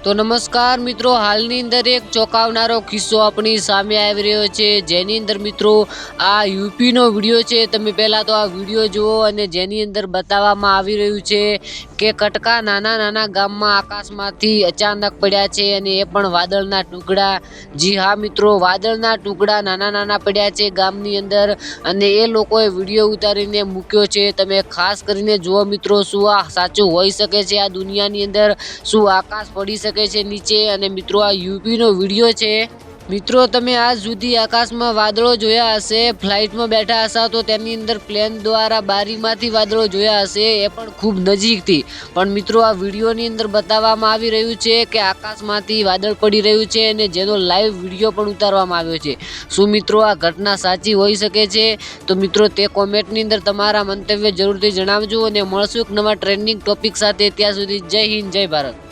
તો નમસ્કાર મિત્રો, હાલની અંદર એક ચોંકાવનારો કિસ્સો આપણી સામે આવી રહ્યો છે, જેની અંદર મિત્રો આ યુપીનો વિડીયો છે। તમે પહેલાં તો આ વિડીયો જુઓ અને જેની અંદર બતાવવામાં આવી રહ્યું છે કે કટકા નાના નાના ગામમાં આકાશમાંથી અચાનક પડ્યા છે અને એ પણ વાદળના ટુકડા। જી હા મિત્રો, વાદળના ટુકડા નાના નાના પડ્યા છે ગામની અંદર અને એ લોકોએ વિડીયો ઉતારીને મૂક્યો છે। તમે ખાસ કરીને જુઓ મિત્રો, શું આ સાચું હોઈ શકે છે? આ દુનિયાની અંદર શું આકાશ પડી શકે છે નીચે? અને મિત્રો આ યુપીનો વિડીયો છે। મિત્રો તમે આજ સુધી આકાશમાં વાદળો જોયા હશે, ફ્લાઇટમાં બેઠા હશો તો તેની અંદર પ્લેન દ્વારા બારીમાંથી વાદળો જોયા હશે, એ પણ ખૂબ નજીકથી। પણ મિત્રો આ વિડીયોની અંદર બતાવવામાં આવી રહ્યું છે કે આકાશમાંથી વાદળ પડી રહ્યું છે અને જેનો લાઈવ વિડીયો પણ ઉતારવામાં આવ્યો છે। શું મિત્રો આ ઘટના સાચી હોઈ શકે છે? તો મિત્રો તે કોમેન્ટની અંદર તમારા મંતવ્ય જરૂરથી જણાવજો અને મળશું એક નવા ટ્રેન્ડિંગ ટોપિક સાથે। ત્યાં સુધી જય હિન્દ, જય ભારત।